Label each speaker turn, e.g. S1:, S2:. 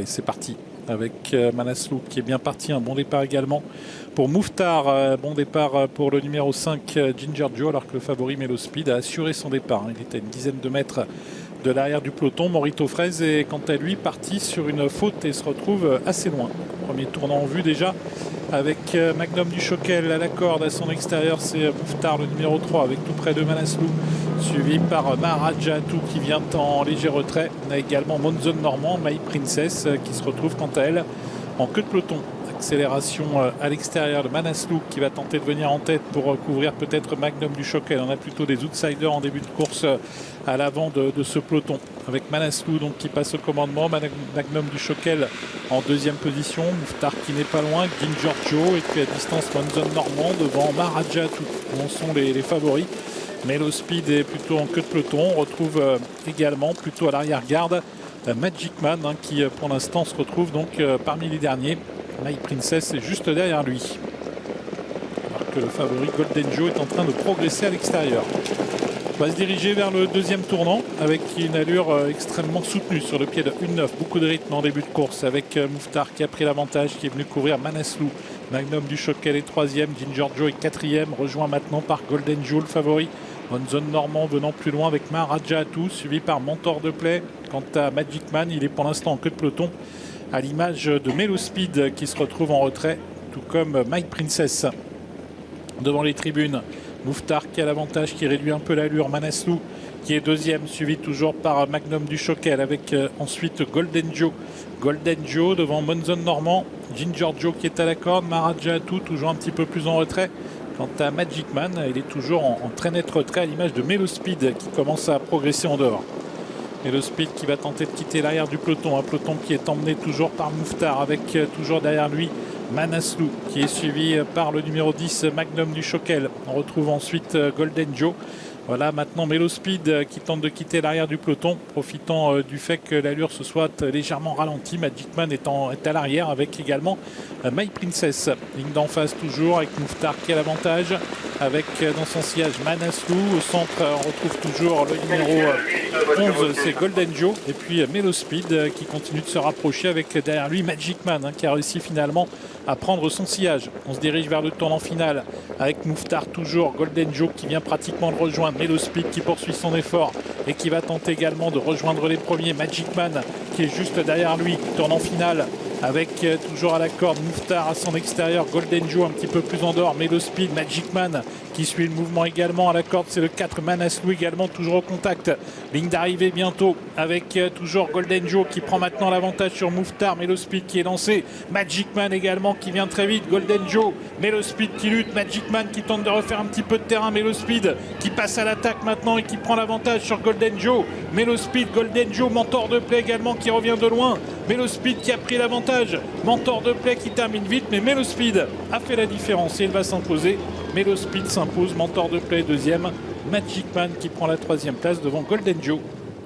S1: Et c'est parti avec Manaslu qui est bien parti, un bon départ également pour Mouffetard, bon départ pour le numéro 5 Ginger Joe, alors que le favori Melo Speed a assuré son départ. Il était à une dizaine de mètres de l'arrière du peloton. Morito Fraise est quant à lui parti sur une faute et se retrouve assez loin. Premier tournant en vue déjà avec Magnum du Choquel à la corde à son extérieur. C'est Mouffetard le numéro 3 avec tout près de Manaslu, suivi par Maharaja Atou qui vient en léger retrait. On a également Monzon Normand, My Princess qui se retrouve quant à elle en queue de peloton. Accélération à l'extérieur de Manaslu qui va tenter de venir en tête pour couvrir peut-être Magnum du Choquel. On a plutôt des outsiders en début de course à l'avant de ce peloton, avec Manaslu donc qui passe au commandement, Magnum du Choquel en deuxième position, Mouffetard qui n'est pas loin, Ginger Joe, et puis à distance Monzon Normand devant Maharaja Atou. On sont les favoris. Melo Speed est plutôt en queue de peloton. On retrouve également plutôt à l'arrière-garde Magic Man qui pour l'instant se retrouve donc parmi les derniers. My Princess est juste derrière lui. Alors que le favori Golden Joe est en train de progresser à l'extérieur. On va se diriger vers le deuxième tournant avec une allure extrêmement soutenue sur le pied de 1-9. Beaucoup de rythme en début de course avec Mouffetard qui a pris l'avantage, qui est venu couvrir Manaslu. Magnum du Choquel est troisième, Ginger Joe est quatrième, rejoint maintenant par Golden Joe le favori. Monzon Normand venant plus loin avec Maharaja Atou, suivi par Mentor de Play. Quant à Magic Man, il est pour l'instant en queue de peloton, à l'image de Melo Speed qui se retrouve en retrait, tout comme My Princess. Devant les tribunes, Mouffetard qui a l'avantage, qui réduit un peu l'allure. Manaslu qui est deuxième, suivi toujours par Magnum du Choquel avec ensuite Golden Joe. Golden Joe devant Monzon Normand, Ginger Joe qui est à la corde, Maharaja Atou toujours un petit peu plus en retrait. Quant à Magic Man, il est toujours en très net retrait à l'image de Melo Speed qui commence à progresser en dehors. Melo Speed qui va tenter de quitter l'arrière du peloton, un peloton qui est emmené toujours par Mouffetard avec toujours derrière lui Manaslu qui est suivi par le numéro 10 Magnum du Choquel. On retrouve ensuite Golden Joe. Voilà maintenant Melo Speed qui tente de quitter l'arrière du peloton, profitant du fait que l'allure se soit légèrement ralentie. Magic Man est à l'arrière avec également My Princess. Ligne d'en face toujours avec Mouffetard qui a l'avantage, avec dans son sillage Manaslu. Au centre on retrouve toujours le numéro 11, c'est Golden Joe. Et puis Melo Speed qui continue de se rapprocher avec derrière lui Magic Man qui a réussi finalement à prendre son sillage. On se dirige vers le tournant final avec Mouffetard toujours, Golden Joe qui vient pratiquement de rejoindre, Melo Speed qui poursuit son effort et qui va tenter également de rejoindre les premiers. Magic Man qui est juste derrière lui, tournant final avec toujours à la corde Mouffetard à son extérieur, Golden Joe un petit peu plus en dehors, Melo Speed, Magic Man qui suit le mouvement également à la corde, c'est le 4 Manaslu également toujours au contact. Ligne d'arrivée bientôt avec toujours Golden Joe qui prend maintenant l'avantage sur Mouffetard, Melo Speed qui est lancé, Magic Man également qui vient très vite, Golden Joe, Melo Speed qui lutte, Magic Man qui tente de refaire un petit peu de terrain, Melo Speed qui passe à l'attaque maintenant et qui prend l'avantage sur Golden Joe, Melo Speed, Golden Joe, Mentor de Play également qui revient de loin, Melo Speed qui a pris l'avantage, Mentor de Play qui termine vite, mais Melo Speed a fait la différence et il va s'imposer. Melo Speed s'impose, Mentor de Play deuxième, Magic Man qui prend la troisième place devant Golden Joe.